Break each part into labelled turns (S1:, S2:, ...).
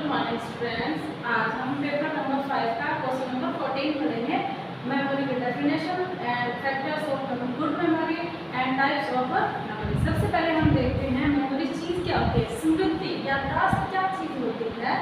S1: Good morning students. आज हम paper number 5 का क्वेश्चन नंबर 14 पढ़ेंगे। मेमोरी के definition and factors of good memory and types of memory. सबसे पहले हम देखते हैं मेमोरी चीज़ क्या होती है। स्मृति याददाश्त क्या चीज़ होती है।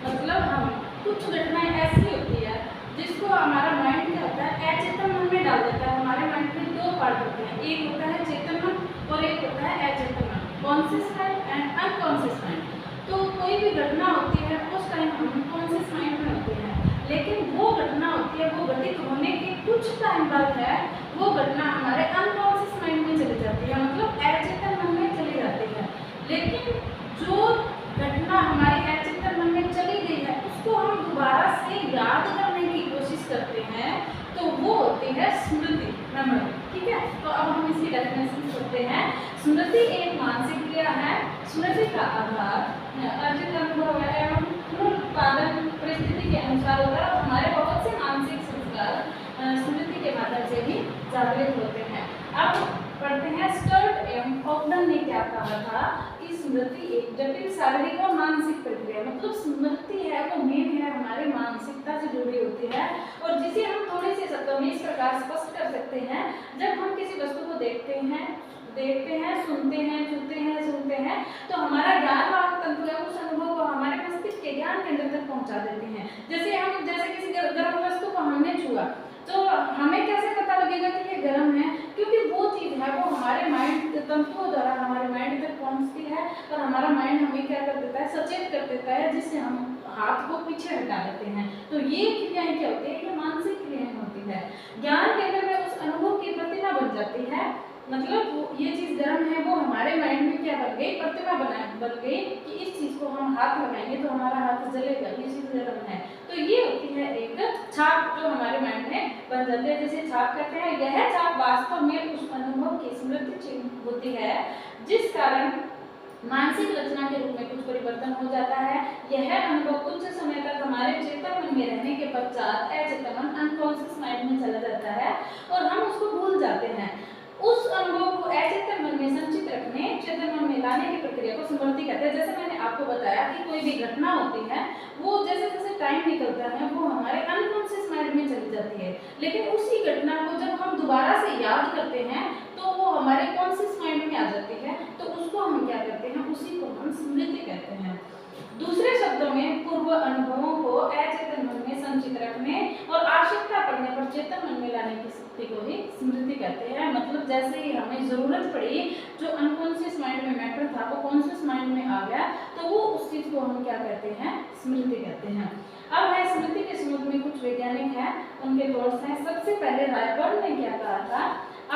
S1: मतलब हम कुछ घटनाएं ऐसी होती है जिसको हमारा माइंड क्या होता है अचेतन मन में डाल देता है। हमारे माइंड में दो पार्ट होते हैं, एक होता है चेतन मन और एक होता है अचेतन मन, conscious mind and unconscious mind. तो कोई भी घटना होती है उस टाइम हम कॉन्शियस माइंड में होते हैं, लेकिन वो घटना होती है वो घटित होने के कुछ टाइम बाद है वो घटना हमारे अनकॉन्शियस माइंड में चली जाती है, मतलब अचेतन मन में चली जाती है। लेकिन जो घटना हमारे अचेतन मन में चली गई है उसको हम दोबारा से याद करने की कोशिश करते हैं, तो वो होती है स्मृति, मेमोरी। ठीक है, तो अब हम इसकी डेफिनेशन करते हैं। स्मृति एक मानसिक क्रिया है। स्मृति का आधार अर्जित अनुभव एवं पुनरुत्पादन परिस्थिति के अनुसार होता है और हमारे बहुत से मानसिक संस्कार स्मृति के माध्यम से भी जागृत होते हैं। अब पढ़ते हैं। स्टर्ट एवं हॉफमैन ने क्या कहा था कि स्मृति एक जटिल शारीरिक और मानसिक प्रक्रिया, मतलब स्मृति है वो मेन है हमारे मानसिकता से जुड़ी होती है और जिसे हम थोड़े से शब्दों में इस प्रकार स्पष्ट कर सकते हैं। जब हम किसी वस्तु को देखते हैं, सुनते हैं, छूते हैं, सुनते हैं, तो हमारा ज्ञान वाहक तंतु है उस अनुभव को हमारे मस्तिष्क के ज्ञान केंद्र तक पहुंचा देते हैं। जैसे किसी गर्म वस्तु को हमने छुआ तो हमें कैसे पता लगेगा कि ये गर्म है, क्योंकि वो चीज़ है वो हमारे माइंड तंतुओं द्वारा हमारे माइंड तक पहुंचती है और हमारा माइंड हमें क्या कर देता है, सचेत कर देता है, जिससे हम हाथ को पीछे हटा लेते हैं। तो ये क्रियाएं क्या होती है, ये मानसिक क्रियाएं होती है। ज्ञान केंद्र में उस अनुभव की प्रतिमा बन जाती है, मतलब ये चीज़ गर्म है वो हमारे माइंड में क्या बन गई, प्रतिमा बन गई कि इस चीज़ को हम हाथ लगाएंगे तो हमारा हाथ जलेगा, ये चीज़ गर्म है। तो ये होती है एक छाप जो हमारे माइंड में बन जाती है, जिसे छाप कहते हैं। यह छाप वास्तव में उस अनुभव की स्मृति चिन्ह होती है, जिस कारण मानसिक रचना के रूप में कुछ परिवर्तन हो जाता है। यह अनुभव कुछ समय तक हमारे चेतन मन में रहने के पश्चात अचेतन मन अनकॉन्शियस माइंड में चला जाता है और हम उसको भूल जाते हैं। उस अनुभव को अचेतन मन में संचित रखने, चेतन मन में लाने की प्रक्रिया को स्मृति कहते हैं। जैसे मैंने आपको बताया कि कोई भी घटना होती है वो जैसे जैसे टाइम निकलता है वो हमारे अनकॉन्शियस माइंड में चली जाती है, लेकिन उसी घटना को जब हम दोबारा से याद करते हैं तो वो हमारे कॉन्शियस माइंड में आ जाती है, तो उसको हम क्या करते हैं, उसी को हम स्मृति कहते हैं। दूसरे शब्दों में पूर्व अनुभवों को अचेतन मन में संचित रखने और आवश्यकता पड़ने पर चेतन मन में लाने की शक्ति को ही स्मृति कहते हैं। मतलब जैसे ही हमें जरूरत पड़ी, जो अनकॉन्शियस माइंड में मैटर था वो कॉन्शियस माइंड में आ गया, तो वो उस चीज को हम क्या कहते हैं, स्मृति कहते हैं। अब है स्मृति के संबंध में कुछ वैज्ञानिक हैं, उनके थॉट्स हैं। सबसे पहले रायबर्न ने क्या कहा था,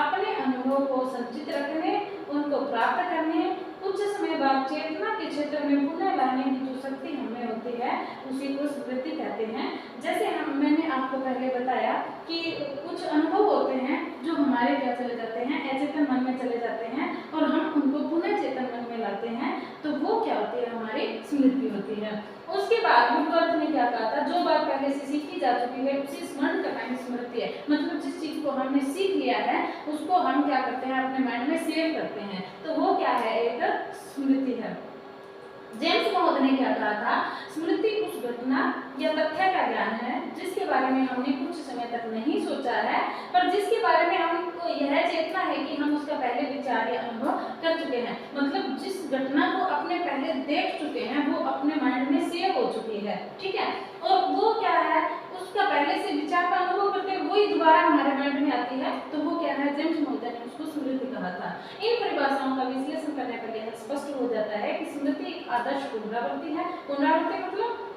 S1: अपने अनुभव को संचित रखने, उनको प्राप्त करने, कुछ समय बाद चेतना के क्षेत्र में पुनः लाने की जो शक्ति हमें होती है उसी को स्मृति कहते हैं। जैसे मैंने आपको पहले बताया कि कुछ अनुभव होते हैं जो हमारे क्या चले जाते हैं, अचेतन मन में चले जाते हैं और हम उनको पुनः चेतन मन में लाते हैं, तो वो क्या होती है, हमारी स्मृति होती है। उसके बाद वुडवर्थ ने क्या कहा था, जो बात पहले से सीखी जा चुकी है उसे स्मरण करना ही स्मृति है। मतलब जिस चीज को हमने सीख लिया है उसको हम क्या करते हैं, अपने माइंड में सेव करते हैं, तो वो क्या है, एक स्मृति है। जेम्स महोदय ने क्या कहा था, स्मृति उस घटना या तथ्य का ज्ञान है जिसके बारे में हमने कुछ समय तक नहीं सोचा है, पर जिसके बारे में हमको यह चेतना है कि हम उसका पहले विचार या अनुभव कर चुके हैं। मतलब जिस घटना को अपने पहले देख चुके हैं वो अपने माइंड में सेव हो चुकी है, ठीक है, और वो क्या है, उसका पहले से विचार का अनुभव करते हैं वही दोबारा हमारे माइंड में आती है, तो वो क्या है, जेम्स महोदय ने उसको स्मृति कहा था। इन परिभाषाओं का विश्लेषण करने पर यह स्पष्ट हो जाता है कि स्मृति एक आदर्श पुनरावृत्ति है। पुनरावृत्ति मतलब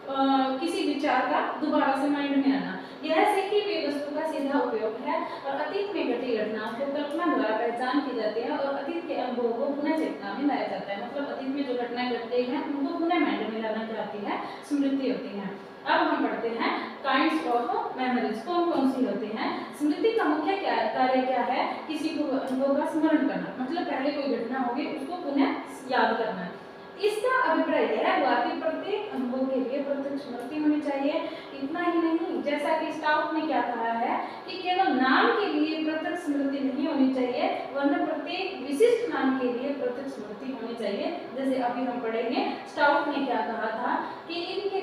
S1: किसी विचार का दोबारा से माइंड में आना। यह सीखी हुई वस्तु का सीधा उपयोग है और अतीत में घटी घटनाओं को कल्पना द्वारा पहचान की जाती है और अतीत के अनुभव को पुनः चेतना में लाया जाता है। मतलब अतीत में जो घटनाएं घट गई हैं उनको पुनः माइंड में लाना चाहती है, स्मृति होती है। अब हम पढ़ते हैं काइंड्स ऑफ मेमोरीज, कौन कौन सी होती हैं। स्मृति का मुख्य कार्य क्या है, किसी को अनुभव का स्मरण करना, मतलब पहले कोई घटना होगी उसको पुनः याद करना। इसका अभिप्राय यह हुआ कि प्रत्येक अनुभव के लिए प्रत्यक्ष स्मृति होनी चाहिए। इतना ही नहीं, जैसा कि स्टाउट ने क्या कहा है कि केवल नाम के लिए प्रत्यक्ष स्मृति नहीं होनी चाहिए, वरना प्रत्येक विशिष्ट नाम के लिए प्रत्यक्ष स्मृति होनी चाहिए। जैसे अभी हम पढ़ेंगे, स्टाउट ने क्या कहा था कि इनके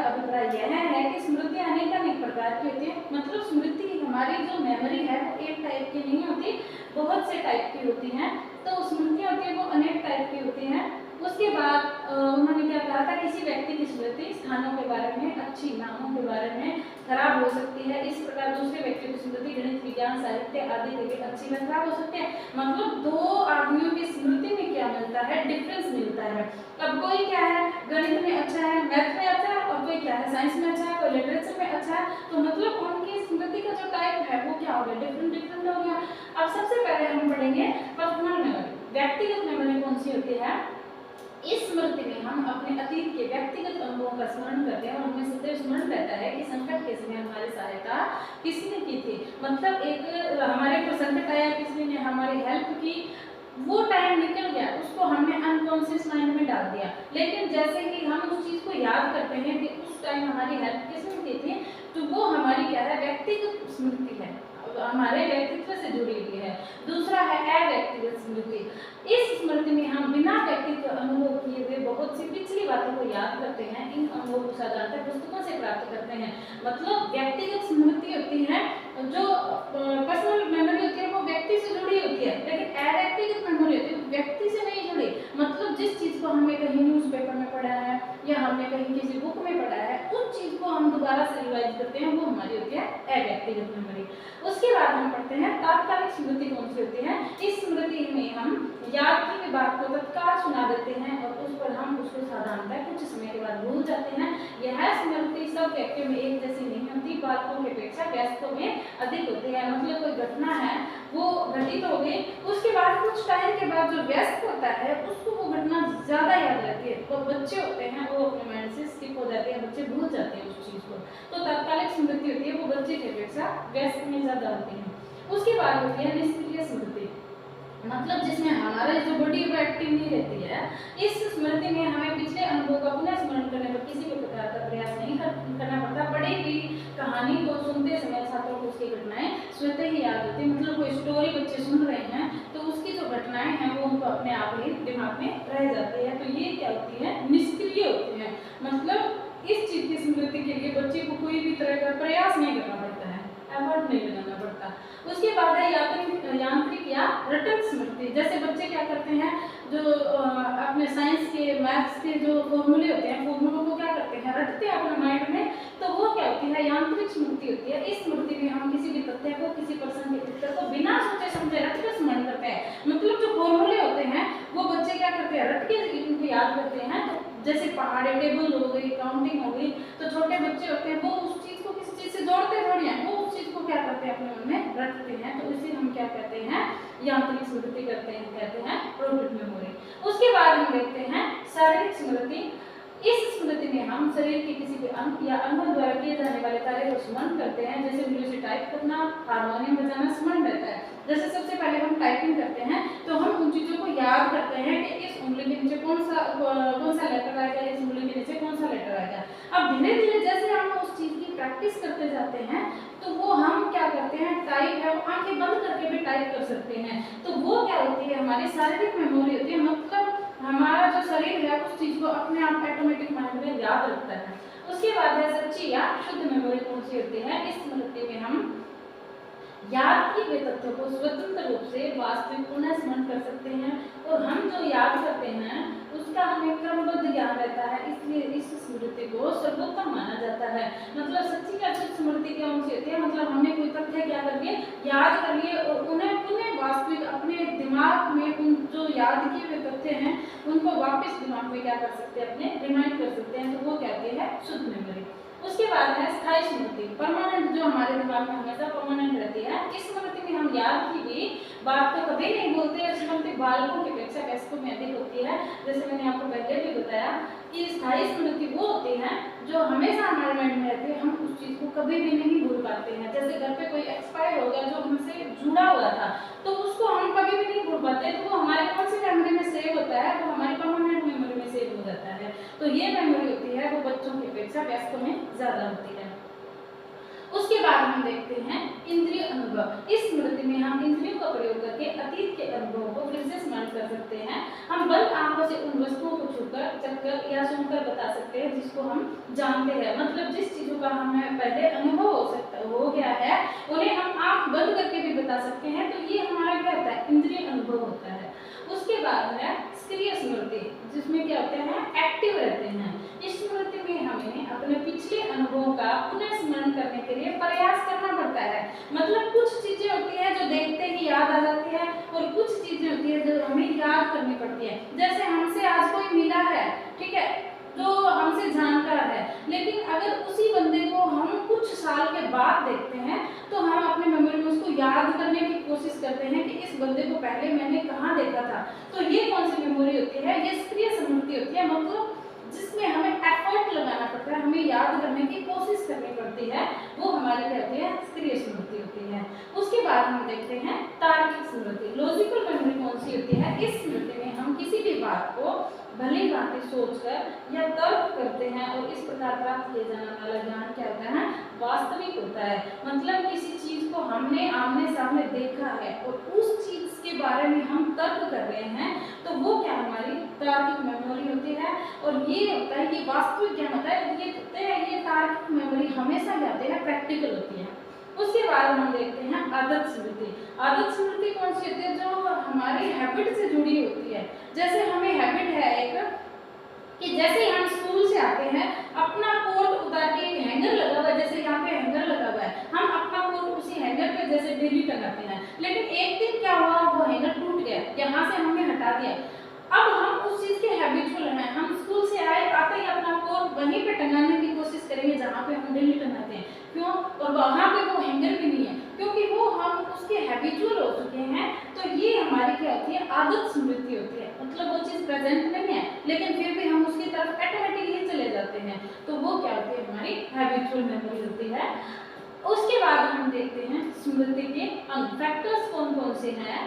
S1: अभिप्राय यह है कि स्मृति अनेक प्रकार की होती है। मतलब स्मृति हमारी जो मेमोरी है वो एक टाइप की नहीं होती, बहुत से टाइप की होती हैं। तो स्मृतियाँ होती है वो अनेक टाइप की होती हैं। उसके बाद उन्होंने क्या कहा था, किसी व्यक्ति की स्मृति स्थानों के बारे में अच्छी, नामों के बारे में खराब हो सकती है। इस प्रकार दूसरे व्यक्ति की स्मृति गणित, विज्ञान, साहित्य आदि के भी अच्छी में खराब हो सकती है। मतलब दो आदमियों की स्मृति में क्या मिलता है, डिफरेंस मिलता है। अब कोई क्या है गणित में अच्छा है, मैथ में अच्छा है, और कोई क्या है साइंस में अच्छा है, कोई लिटरेचर में अच्छा है। तो मतलब उनकी स्मृति का जो टाइप है वो क्या हो गया, डिफरेंट हो गया। अब सबसे पहले हम पढ़ेंगे पर्सनल मेमोरी। व्यक्तिगत मेमोरी कौन सी होती है? इस स्मृति में हम अपने अतीत के व्यक्तिगत अनुभवों का स्मरण करते हैं और हमें सदैव स्मरण रहता है कि संकट के समय हमारी सहायता किसने की थी। मतलब एक हमारे को संकट आया, किसी ने हमारी हेल्प की, वो टाइम निकल गया, उसको हमने अनकॉन्शियस माइंड में डाल दिया। लेकिन जैसे ही हम उस चीज को याद करते हैं कि उस टाइम हमारी हेल्प किसने की थी, तो वो हमारी क्या है, व्यक्तिगत स्मृति है, हमारे व्यक्तित्व से जुड़ी हुई है। दूसरा है अव्यक्तिगत स्मृति। इस स्मृति में हम बिना व्यक्तित्व अनुभव किए हुए बहुत सी पिछली बातों को याद करते हैं। इन अनुभवों को साधारणतः पुस्तकों से प्राप्त करते हैं। मतलब व्यक्तिगत स्मृति होती है, जो पर्सनल मेमोरी होती है वो व्यक्ति से जुड़ी होती है, लेकिन अव्यक्तिगत मेमोरी होती है व्यक्ति से नहीं जुड़ी। मतलब जिस चीज को हमने कहीं न्यूज़पेपर में पढ़ा है या हमने कहीं किसी बुक में पढ़ा है, उस चीज को हम दोबारा से रिवाइज करते हैं, वो हमारी होती है अव्यक्तिगत मेमोरी। उसके बाद हम पढ़ते हैं तात्कालिक स्मृति कौन सी होती है। इस स्मृति में हम याद की हुई बात को तत्काल सुना देते हैं और उस पर हम उसको साधारणतः कुछ समय के बाद भूल जाते हैं। यह स्मृति सब व्यक्तियों में एक जैसी नहीं होती, बालकों की अपेक्षा वयस्कों में अधिक होती है। मतलब कोई घटना है वो घटित हो गई, उसके बाद कुछ टाइम के बाद जो वयस्क होता है उसको वो घटना ज्यादा याद रहती है। तो बच्चे होते हैं वो अपने माइंड से स्किप हो जाते हैं, बच्चे भूल जाते हैं उस चीज को। तो तात्कालिक स्मृति होती है वो बच्चे की अपेक्षा वयस्क में ज्यादा होती है। उसके बाद होती है निष्क्रिय स्मृति। मतलब जिसमें हमारा जो बॉडी वो एक्टिव नहीं रहती है। इस स्मृति में हमें पिछले अनुभव का पुनः स्मरण करने पर किसी भी प्रकार का प्रयास नहीं करना पड़ता। पढ़ी हुई कहानी को सुनते समय छात्रों को उसकी घटनाएं स्वतः ही याद होती है। मतलब कोई स्टोरी बच्चे सुन रहे हैं तो उसकी जो घटनाएं हैं वो उनको अपने आप ही दिमाग में रह जाती है। तो ये क्या होती है, निष्क्रिय होती है। मतलब इस चीज की स्मृति के लिए बच्चे को कोई भी तरह का प्रयास नहीं करना पड़ता है, एफर्ट नहीं लगाना पड़ता। उसके बाद है यांत्रिक या रटन स्मृति। जैसे बच्चे क्या करते हैं, जो अपने साइंस के मैथ्स के जो फॉर्मूले होते हैं, फॉर्मूलों को क्या करते हैं, रटते हैं अपने माइंड में। तो वो क्या होती है, यांत्रिक स्मृति होती है। इस स्मृति में हम किसी भी तथ्य को, किसी पर्सन के उत्तर को बिना सोचे समझे रट के स्मरण करते हैं। मतलब जो फॉर्मूले होते हैं वो बच्चे क्या करते हैं, रट के इनको याद करते हैं। तो जैसे पहाड़ी टेबल हो गई, काउंटिंग हो गई, तो छोटे बच्चे होते हैं वो उस चीज को किसी चीज से जोड़ते थोड़ी हैं, वो उस चीज को क्या करते हैं, अपने मन में रखते हैं। तो इसे हम क्या कहते हैं, यांत्रिक स्मृति करते हैं, कहते हैं रोटेट मेमोरी। उसके बाद हम देखते हैं शारीरिक स्मृति। इस स्मृति में हम शरीर के किसी भी अंग या अंगों द्वारा किए जाने वाले कार्य को स्मरण करते हैं। जैसे उंगली से टाइप करना, हारमोनियम बजाना स्मरण रहता है। जैसे सबसे पहले हम टाइपिंग करते हैं तो हम उन चीजों को याद करते हैं कि इस उंगली के नीचे कौन सा लेटर आएगा, इस उंगली के नीचे कौन सा लेटर आएगा। अब धीरे धीरे जैसे हम उस चीज की प्रैक्टिस करते जाते हैं तो वो हम क्या करते हैं, टाइप है वो आंखें बंद करके भी टाइप कर सकते हैं। तो वो क्या होती है, हमारी शारीरिक मेमोरी होती है। मतलब हमारा जो शरीर है उस चीज को अपने आप ऑटोमेटिक माइंड में याद रखता है। उसके बाद है सच्ची या शुद्ध मेमोरी कौन सी होती है। इस स्मृति में हम याद किए हुए तथ्यों को स्वतंत्र रूप से वास्तविक पुनः स्मरण कर सकते हैं और हम जो याद करते हैं उसका हमें क्रमबद्ध ज्ञान रहता है, इसलिए इस स्मृति को सर्वोत्तम माना जाता है। मतलब सच्ची या शुद्ध स्मृति कौन सी होती है, मतलब हमने कोई तथ्य क्या करके याद कर लिए और उन्हें पुनः वास्तविक अपने दिमाग में उन जो याद किए हुए तथ्य हैं उनको वापस दिमाग में क्या कर सकते हैं, अपने रिमाइंड कर सकते हैं। तो वो कहते हैं शुद्ध मेमोरी। उसके बाद है स्थायी स्मृति, परमानेंट, जो हमारे दिमाग में हमेशा परमानेंट रहती है। इस स्मृति में हम याद की हुई बात को कभी नहीं भूलते। स्मृति बालकों की अपेक्षा वयस्कों में अधिक होती है। जैसे मैंने आपको पहले भी बताया कि स्थायी स्मृति वो होती है जो हमेशा हमारे माइंड में रहती है, हम उस चीज को कभी भी नहीं भूल पाते हैं। जैसे घर पे कोई एक्सपायर हो गया जो हमसे जुड़ा हुआ था तो उसको हम कभी भी नहीं भूल पाते, तो वो हमारे कौन सी मेमोरी में सेव होता है, वो हमारी परमानेंट मेमोरी में सेव हो जाता है। तो ये मेमोरी होती है वो बच्चों की अपेक्षा वयस्कों में ज्यादा होती है। उसके बाद हम देखते हैं इंद्रिय अनुभव। इस स्मृति में हम इंद्रियों का प्रयोग करके अतीत के अनुभवों को फिर से स्मरण कर सकते हैं। हम बंद आंखों से उन वस्तुओं को छूकर, चखकर या सुनकर बता सकते हैं जिसको हम जानते हैं। मतलब जिस चीजों का हमें पहले अनुभव हो गया है उन्हें हम आंख बंद करके भी बता सकते हैं। तो ये हमारा क्या होता है, इंद्रिय अनुभव होता है। उसके बाद है सक्रिय स्मृति, जिसमें क्या होते हैं, एक्टिव रहते हैं। इस स्मृति में हमें अपने पिछले अनुभवों का पुनः स्मरण करने के लिए प्रयास करना पड़ता है। मतलब कुछ चीजें होती है जो देखते ही याद आ जाती है और कुछ चीजें होती है जो हमें याद करनी पड़ती है। जैसे हमसे आज कोई मिला है, ठीक है, जो हमसे जानकार है, लेकिन अगर उसी बंदे को हम कुछ साल के बाद देखते हैं तो हम अपने मेमोरी में उसको याद करने की कोशिश करते हैं कि इस बंदे को पहले मैंने कहाँ देखा था। तो ये कौन सी मेमोरी होती है, ये सक्रिय स्मृति होती है। मतलब जिसमें हमें एफर्ट लगाना पड़ता है, हमें याद करने की कोशिश करनी पड़ती है, वो हमारे क्या होती है, सक्रिय स्मृति होती है। उसके बाद हम देखते हैं तार्किक स्मृति। लॉजिकल मेमोरी कौन सी होती है, इस स्मृति में हम किसी भी बात को भली भांति सोचकर या तर्क करते हैं और इस प्रकार प्राप्त किया जाने वाला ज्ञान क्या होता है, वास्तविक होता है। मतलब किसी चीज को हमने आमने सामने देखा है और उस चीज के बारे में हम तर्क कर रहे हैं, तो वो क्या हमारी तार्किक मेमोरी होती है। और ये होता है, ये वास्तविक ज्ञान होता है। ये तार्किक मेमोरी हमेशा क्या होती है, प्रैक्टिकल होती है। उसके बाद हम देखते हैं आदत स्मृति। आदत स्मृति कौन सी होती है, जो हमारी हैबिट से जुड़ी होती है। जैसे हमें हैबिट है एक कि जैसे हम स्कूल से आते हैं, अपना कोट उतार के एक हैंगर लगा हुआ है, जैसे यहाँ पे हैंगर लगा हुआ है, हम अपना कोट उसी हैंगर पे जैसे डेली टंगाते हैं। लेकिन एक दिन क्या हुआ, वो हैंगर टूट गया, यहाँ से हमने हटा दिया। अब हम उस चीज के हैबिचुअल हैं, हम स्कूल से आते ही अपना कोट वहीं पे टंगाने की कोशिश करेंगे जहाँ पे हम डेली टंगाते हैं। क्यों? और वहाँ पे वो हैंगर भी नहीं है, क्योंकि वो हम उसके हैबिचुअल हो चुके हैं। तो ये हमारी क्या होती है, आदत स्मृति होती है। मतलब वो चीज प्रेजेंट नहीं है, लेकिन फिर भी हम उसकी तरफ ऑटोमेटिकली चले जाते हैं, तो वो क्या होती है, हमारी हैबिचुअल मेमोरी होती है। उसके बाद हम देखते हैं स्मृति के अंग, फैक्टर्स कौन कौन से हैं।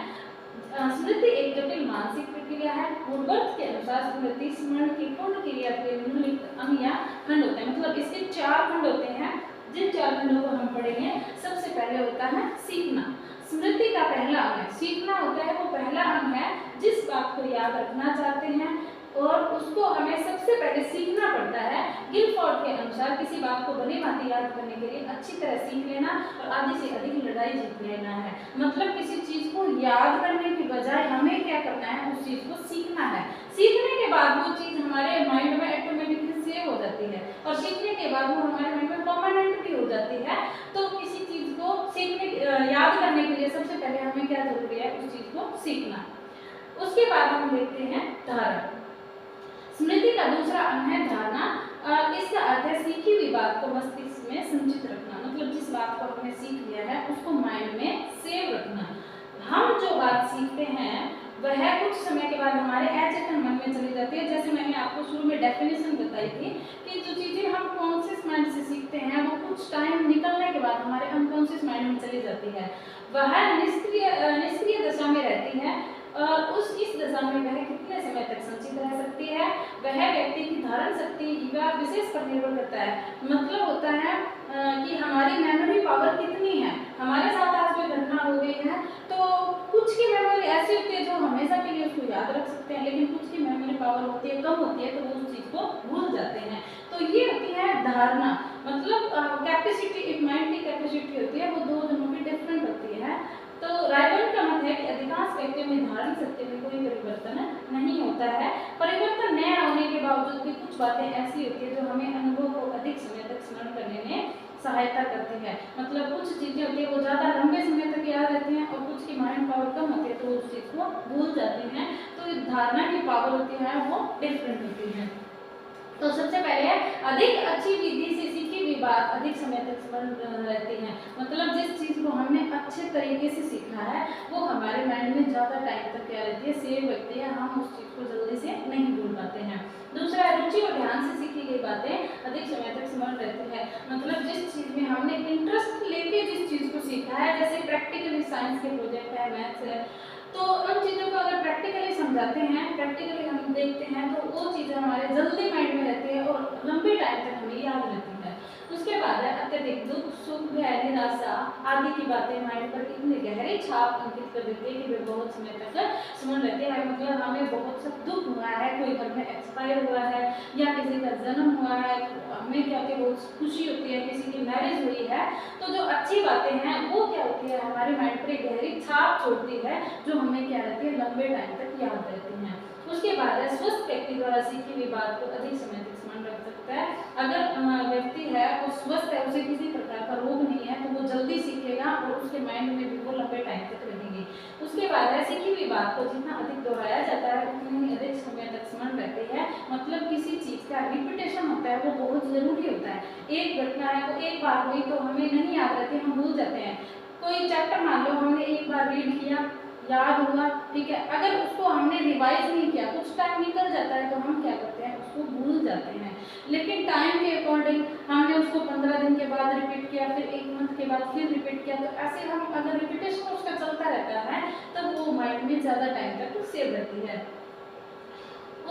S1: स्मृति एक जटिल मानसिक प्रक्रिया है। वुडवर्थ के अनुसार स्मृति स्मरण की पूर्ण क्रिया के निम्नलिखित अंग या खंड होते हैं। मतलब इसके 4 खंड होते हैं, जिन 4 खंडों को हम पढ़ेंगे। सबसे पहले होता है सीखना। स्मृति का पहला अंग है सीखना होता है। वो पहला अंग है जिस बात को याद रखना चाहते हैं और उसको हमें सबसे पहले सीखना पड़ता है। गिलफोर्ड के अनुसार किसी बात को भली भांति याद करने के लिए अच्छी तरह सीख लेना और आधी से अधिक लड़ाई जीत लेना है। मतलब किसी चीज को याद करने की बजाय हमें क्या करना है, उस चीज को सीखना है। सीखने के बाद वो चीज हमारे माइंड में ऑटोमेटिकली सेव हो जाती है और सीखने के बाद वो हमारे माइंड में परमानेंट भी हो जाती है। तो किसी चीज को याद करने के लिए सबसे पहले हमें क्या जरूरी है, उस चीज को सीखना। उसके बाद हम देखते हैं धारण। स्मृति का दूसरा अंग है धारणा। इसका अर्थ है सीखी हुई बात को मस्तिष्क में संचित रखना। मतलब जिस बात को हमने सीख लिया है उसको माइंड में सेव रखना। हम जो बात सीखते हैं वह कुछ समय के बाद हमारे अचेतन मन में चली जाती है। जैसे मैंने आपको शुरू में डेफिनेशन बताई थी कि जो चीजें हम कॉन्शियस माइंड से सीखते हैं वो कुछ टाइम निकलने के बाद हमारे अनकॉन्शियस माइंड में चली जाती है। वह निष्क्रिय दशा में रहती है और इस दशा में वह कितने समय तक संचित रह सकती है, वह व्यक्ति की धारण शक्ति या विशेष पर निर्भर करता है। मतलब होता है कि हमारी मेमोरी पावर कितनी है। हमारे साथ आज कोई घटना हो गई है तो कुछ की मेमोरी ऐसी होती है जो हमेशा के लिए उसको याद रख सकते हैं, लेकिन कुछ की मेमोरी पावर होती है, कम होती है, तो वो उस चीज को भूल जाते हैं। तो ये होती है धारणा। मतलब कैपेसिटी, एक माइंड की कैपेसिटी होती है, वो 2 जनों की डिफरेंट होती है। तो रायबर्न का मत है कि अधिकांश व्यक्तियों में धारण शक्ति में कोई परिवर्तन नहीं होता है। परिवर्तन न होने के बावजूद भी कुछ बातें ऐसी होती है जो हमें अनुभव को अधिक समय तक स्मरण करने में सहायता करती है। मतलब कुछ चीजें होती है वो ज्यादा लंबे समय तक याद रहती हैं और कुछ की माइंड पावर कम होती है तो उस चीज को भूल जाते हैं। तो धारणा की पावर होती है वो डिफरेंट होती है। तो सबसे पहले अधिक अच्छी विधि से सीखी हुई बात अधिक समय तक स्मरण रहती है। मतलब जिस चीज को हमने अच्छे तरीके से सीखा है वो हमारे माइंड में ज्यादा टाइम तक क्या रहती है, सेव रहती है। हम उस चीज को जल्दी से नहीं भूल पाते हैं। दूसरा, रुचि और ध्यान से सीखी गई बातें अधिक समय तक स्मरण रहती है। मतलब जिस चीज में हमने इंटरेस्ट लेके जिस चीज को सीखा है, जैसे प्रैक्टिकली साइंस के प्रोजेक्ट है, मैथ्स है, तो उन चीज़ों को अगर प्रैक्टिकली समझाते हैं, प्रैक्टिकली हम देखते हैं तो वो चीज़ें हमारे जल्दी माइंड में रहती है और लंबे टाइम तक हमें याद रहती है। उसके बाद है अत्यधिक अधिक दुख सुख भय निराशा आदि की बातें माइंड पर इतने गहरे छाप अंकित कर देती है कि वे बहुत समय तक स्मरण रहते हैं। मतलब हमें बहुत सा दुख हुआ है, कोई घर में एक्सपायर हुआ है या किसी का जन्म हुआ है, हमें क्या होती है बहुत खुशी होती है, किसी की मैरिज हुई है, तो जो अच्छी बातें हैं वो क्या होती है हमारे माइंड पर एक गहरी छाप छोड़ती है, जो हमें क्या रहती है लंबे टाइम तक याद रहती है। उसके बाद है स्वस्थ व्यक्ति द्वारा सीखी हुई बात को अधिक समय तक स्मरण रख सकता है। अगर व्यक्ति है वो स्वस्थ है, उसे किसी प्रकार का रोग नहीं है, तो वो जल्दी सीखेगा और उसके माइंड में भी वो लंबे टाइम तक रहेंगे। उसके बाद है सीखी हुई बात को जितना अधिक दोहराया जाता है उतनी ही अधिक समय तक स्मरण रहती है। मतलब किसी चीज का रिपीटेशन होता है वो बहुत जरूरी होता है। एक घटना है वो एक बार हुई तो हमें नहीं याद रहती, हम भूल जाते हैं। कोई चैप्टर मान लो हमने एक बार रीड किया, याद हुआ, ठीक है, अगर उसको हमने रिवाइज नहीं किया, कुछ टाइम निकल जाता है तो हम क्या करते हैं उसको भूल जाते हैं। लेकिन टाइम के अकॉर्डिंग हमने उसको 15 दिन के बाद रिपीट किया, फिर 1 मंथ के बाद फिर रिपीट किया, तो ऐसे हम अगर रिपीटेशन उसका चलता रहता है तब वो माइंड में ज़्यादा टाइम तक सेव रहती है।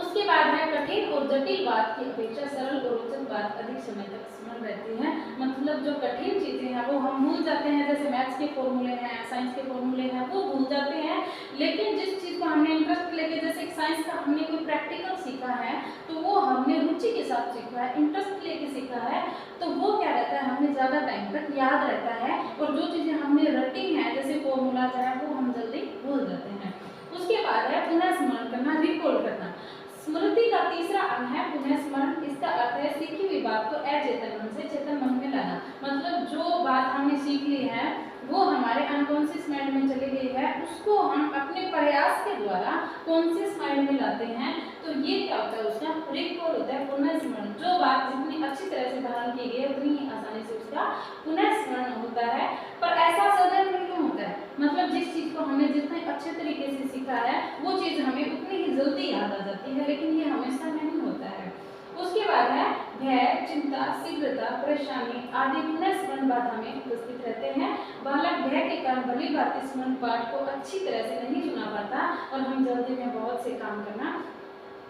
S1: उसके बाद है कठिन और जटिल बात की अपेक्षा सरल और रोचक बात अधिक समय तक स्मरण रहती है। मतलब जो कठिन चीजें हैं वो हम भूल जाते हैं, जैसे मैथ्स के फॉर्मूले हैं, साइंस के फॉर्मूले हैं, वो भूल जाते हैं। लेकिन जिस चीज को हमने इंटरेस्ट लेके, जैसे साइंस का हमने कोई प्रैक्टिकल सीखा है तो वो हमने रुचि के साथ सीखा है, इंटरेस्ट लेके सीखा है, तो वो क्या रहता है हमें ज्यादा टाइम तक याद रहता है। और जो चीजें हमने रटी हैं जैसे फॉर्मूला जो है वो हम जल्दी भूल जाते हैं। उसके बाद है पुनः स्मरण करना, रिकॉल करना। स्मृति का तीसरा अंग है पुनः स्मरण। इसका अर्थ है सीखी हुई बात को अचेतन मन से चेतन मन में लाना। मतलब जो बात हमने सीख ली है वो हमारे अनकॉन्शियस माइंड में चली गई है, उसको हम अपने प्रयास के द्वारा कॉन्शियस माइंड में लाते हैं, तो ये क्या होता है उसका रिकॉल होता है, पुनः स्मरण। जो बात जितनी अच्छी तरह से धारण की गई है उतनी ही आसानी से उसका पुनः स्मरण होता है। पर ऐसा सदैव नहीं होता है, मतलब जिस चीज को हमने जितने अच्छे तरीके से सीखा है वो चीज हमें उतनी ही जल्दी याद आ जाती है, लेकिन ये हमेशा नहीं होता है। उसके बाद है भय, चिंता, शीघ्रता, परेशानी आदि पुनः स्मरण बाधा में उपस्थित रहते हैं। बालक भय के कारण भली भांति स्मरण पाठ को अच्छी तरह से नहीं सुना पाता और हम जल्दी में बहुत से काम करना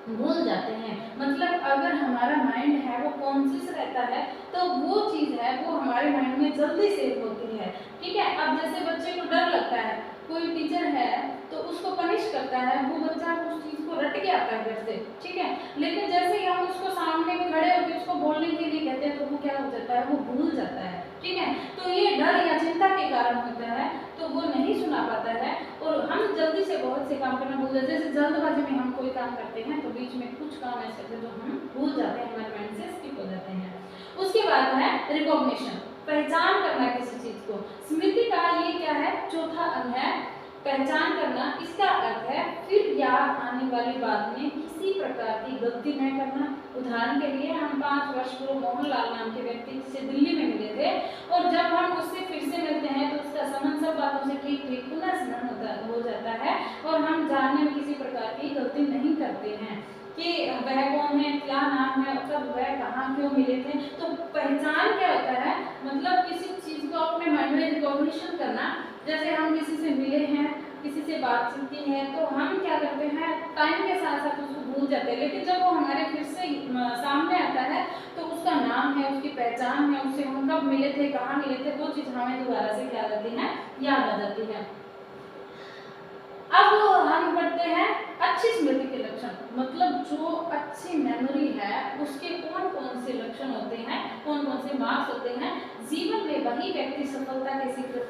S1: भूल जाते हैं। मतलब अगर हमारा माइंड है वो कॉन्शियस रहता है तो वो चीज़ है वो हमारे माइंड में जल्दी सेव होती है, ठीक है। अब जैसे बच्चे को डर लगता है, कोई टीचर है तो उसको पनिश करता है, वो बच्चा उस चीज़ को रट के आता है घर से, ठीक है। लेकिन जैसे ही हम उसको सामने खड़े होकर उसको बोलने के लिए कहते हैं तो वो क्या हो जाता है, वो भूल जाता है, ठीक है। तो ये डर या चिंता के कारण होता है, तो वो नहीं सुना पाता है और हम जल्दी से बहुत से काम करना भूल जाते हैं। जैसे जल्दबाजी में हम कोई काम करते हैं तो बीच में कुछ काम ऐसे होते हैं जो हम भूल जाते हैं, हमारे माइंड से स्किप हो जाते हैं। उसके बाद है रिकॉग्निशन, पहचान करना किसी चीज को। स्मृति का ये क्या है, चौथा अंग है पहचान करना। इसका अर्थ है फिर याद आने वाली बात में किसी प्रकार की गलती न करना। उदाहरण के लिए हम 5 वर्ष पूर्व मोहनलाल नाम के व्यक्ति से दिल्ली में मिले थे और जब हम उससे फिर से मिलते हैं तो उसका संबंध सब बातों से ठीक ठीक पुनः स्मरण हो जाता है और हम जानने में किसी प्रकार की गलती नहीं करते हैं कि वह कौन है, क्या नाम है, कब वह कहाँ क्यों मिले थे। तो पहचान क्या होता है, मतलब किसी चीज को अपने माइंड में रिकॉग्निशन करना। जैसे हम किसी से मिले हैं, किसी से बातचीत की है, तो हम क्या करते हैं टाइम के साथ साथ उसको भूल जाते हैं, लेकिन जब वो हमारे फिर से सामने आता है तो उसका नाम है, उसकी पहचान है, उससे हम कब मिले थे, कहाँ मिले थे, वो चीज़ हमें दोबारा से क्या जाती है, याद आ जाती है। अब हम बढ़ते हैं अच्छी स्मृति के लक्षण। मतलब जो अच्छी मेमोरी है उसके कौन कौन से लक्षण होते हैं, कौन कौन से मार्क्स होते हैं। जीवन में वही व्यक्ति सफलता के शिखर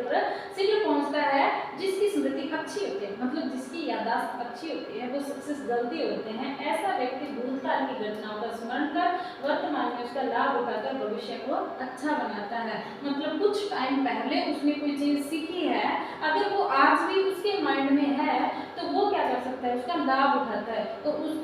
S1: पर शीघ्र पहुंचता है जिसकी स्मृति अच्छी होती है, मतलब जिसकी याददाश्त अच्छी होती है, वो सक्सेस जल्दी होते हैं। ऐसा व्यक्ति भूतकाल की घटनाओं का स्मरण कर वर्तमान में उसका लाभ उठाकर भविष्य को अच्छा बनाता है। मतलब कुछ टाइम पहले उसने कोई चीज सीखी है, अगर वो आज भी उसके माइंड में है तो वो क्या कर सकता है, उसका लाभ उठाता है, तो उसको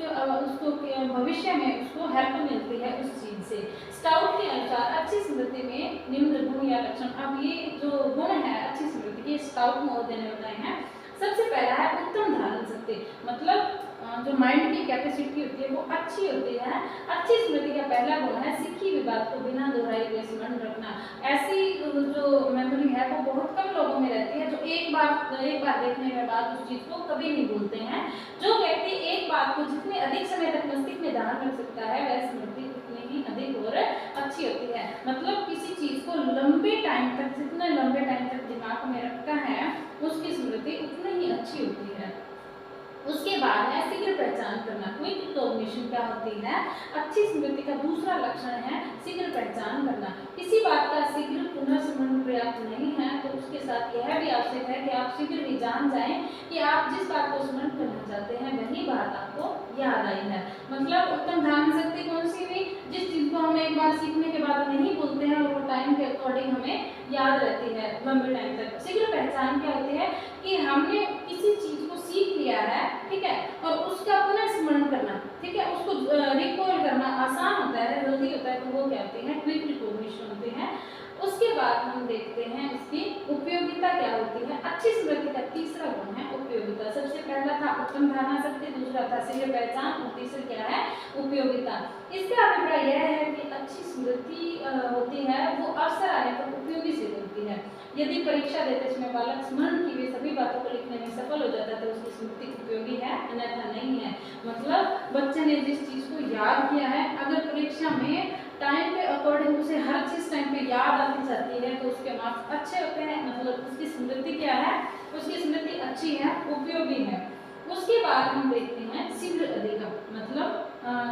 S1: भविष्य में उसको हेल्प मिलती है उस चीज से। स्काउट के अनुसार अच्छी स्मृति में निम्न गुण या लक्षण। अब ये जो गुण है अच्छी स्मृति के स्काउट महोदय ने बताए हैं। सबसे पहला है उत्तम धारण शक्ति, मतलब जो माइंड की कैपेसिटी होती है वो अच्छी होती है। अच्छी स्मृति का पहला गुण है सीखी हुई बात को बिना दोहराए हुए स्मरण रखना। ऐसी जो मेमोरी है वो बहुत कम लोगों में रहती है जो एक बार देखने के बाद उस चीज को कभी नहीं भूलते हैं। जो व्यक्ति एक बात को जितने अधिक समय तक मस्तिष्क में धारण रख सकता है वह स्मृति उतनी ही अधिक और अच्छी अच्छी होती है, मतलब किसी चीज को लंबे टाइम तक, जितने लंबे टाइम तक दिमाग में रखता है उसकी स्मृति उतनी ही अच्छी होती है। उसके बाद है शीघ्र पहचान करना, क्विक रिकॉग्निशन क्या होती है, अच्छी स्मृति का दूसरा लक्षण है शीघ्र पहचान करना। किसी बात का शीघ्र पुनर्स्मरण पर्याप्त नहीं है तो उसके साथ यह भी आवश्यक है कि आप शीघ्र ही जान जाएं कि आप जिस बात को स्मरण करना चाहते हैं वही बात आपको याद आई है। मतलब उत्तम ध्यान शक्ति कौन सी हुई, जिस चीज को हम एक बार सीखने के बाद नहीं भूलते हैं और वो टाइम के अकॉर्डिंग हमें याद रहती है लंबे टाइम तक। शीघ्र पहचान क्या होती है कि हमने किसी चीज को सीख लिया है, ठीक है, और उसका पुनः स्मरण करना, ठीक है, उसको रिकॉल करना आसान होता है, जल्दी होता है, तो वो क्या होते हैं, क्विक रिकॉग्निशन होते हैं। उसके बाद हम देखते हैं इसकी उपयोगिता क्या होती है। अच्छी स्मृति का तीसरा गुण है उपयोगिता। सबसे पहला था उत्तम धारणा शक्ति, दूसरा था शीघ्र पहचान और तीसरा क्या है, उपयोगिता। इसका अभिप्राय यह है कि अच्छी स्मृति होती है वो अवसर आने पर उपयोगी सिद्ध होती है। यदि परीक्षा देते समय बालक स्मरण की हुई सभी बातों को लिखने में सफल हो जाता है तो उसकी स्मृति उपयोगी है, अन्यथा नहीं है। मतलब बच्चे ने जिस चीज को याद किया है, अगर परीक्षा में टाइम के अकॉर्डिंग उसे हर चीज टाइम पे याद आती जाती है तो उसके मार्क्स अच्छे होते हैं, मतलब उसकी स्मृति क्या है, उसकी स्मृति अच्छी है, उपयोगी है। उसके बाद हम देखते हैं शीघ्र अधिगम, मतलब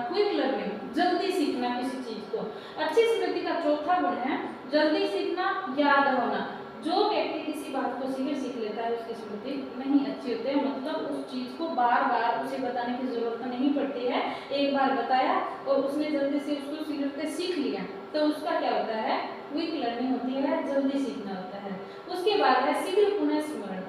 S1: क्विक लर्निंग, जल्दी सीखना किसी चीज को। अच्छी स्मृति का चौथा गुण है जल्दी सीखना, याद होना। जो व्यक्ति किसी बात को शीघ्र सीख लेता है उसकी स्मृति नहीं अच्छी होती है, मतलब उस चीज को बार बार उसे बताने की जरूरत नहीं पड़ती है। एक बार बताया और उसने जल्दी से उसको शीघ्रता सीख लिया तो उसका क्या होता है, क्विक लर्निंग होती है, जल्दी सीखना होता है। उसके बाद है शीघ्र पुनः स्मरण,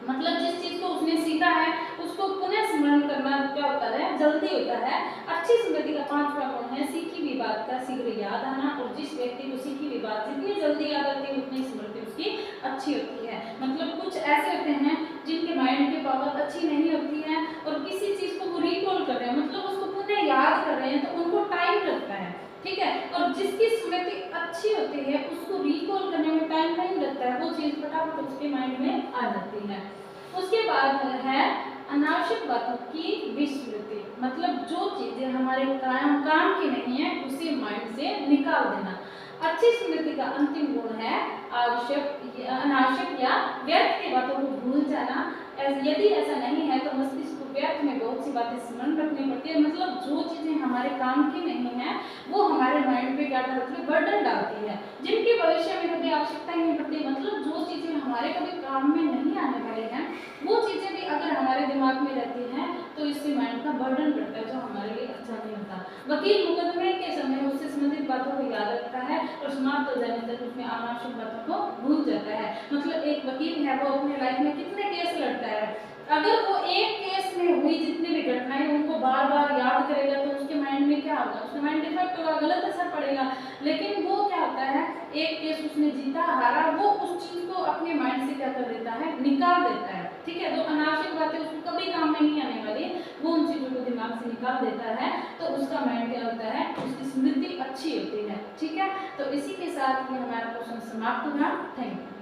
S1: मतलब जिस चीज को उसने सीखा है उसको पुनः स्मरण करना क्या होता है, जल्दी होता है। अच्छी स्मृति का पांचवा गुण है सीखी हुई बात का शीघ्र याद आना, और जिस व्यक्ति को सीखी हुई बात जितनी जल्दी याद आती है उतनी स्मृति उसकी अच्छी होती है। मतलब कुछ ऐसे होते हैं जिनके माइंड की पावर अच्छी नहीं होती है और किसी चीज को वो रिकॉल कर रहे हैं, मतलब उसको पुनः याद कर रहे हैं तो उनको टाइम लगता है, ठीक है, और जिसकी स्मृति अच्छी होती है उसको रिकॉल करने में टाइम नहीं लगता है, वो चीज फटाफट उसके माइंड में आ जाती है। उसके बाद है अनावश्यक बातों की विस्मृति, मतलब जो चीजें हमारे काम की नहीं है उसे माइंड से निकाल देना। अच्छी स्मृति का अंतिम गुण है अनावश्यक या व्यर्थ की बातों को भूल जाना। यदि ऐसा नहीं है तो मस्तिष्क को व्यर्थ में बहुत सी बातें स्मरण रखनी पड़ती है, मतलब जो चीजें हमारे काम की नहीं है वो हमारे माइंड पे क्या करती है, बर्डन डालती है, जिनकी भविष्य में कभी आवश्यकता ही नहीं पड़ती। मतलब जो चीजें हमारे कभी काम में नहीं आने वाले हैं वो चीजें भी अगर हमारे दिमाग में रहती हैं तो इससे माइंड का बर्डन पड़ता है जो हमारे लिए अच्छा नहीं होता। वकील मुकदमे के समय उससे संबंधित बातों को याद रखता है और समाप्त हो जाने तक उसमें अनावश्यक बातों को भूल जाता है। मतलब एक वकील है वो अपने लाइफ में कितने केस लड़ता है, अगर वो एक केस में हुई जितनी भी घटनाएं उनको बार बार याद करेगा तो उसके माइंड में क्या होगा, उसके माइंड डिफेक्ट होगा, गलत असर पड़ेगा। लेकिन वो क्या होता है, एक केस उसने जीता हारा, वो उस चीज को अपने माइंड से क्या कर देता है, निकाल देता है, ठीक है। तो अनावश्यक बातें उसको कभी काम में नहीं आने वाली, वो उन चीजों को दिमाग से निकाल देता है तो उसका माइंड क्या होता है, उसकी स्मृति अच्छी होती है, ठीक है। तो इसी के साथ ये हमारा क्वेश्चन समाप्त हुआ। Thank you.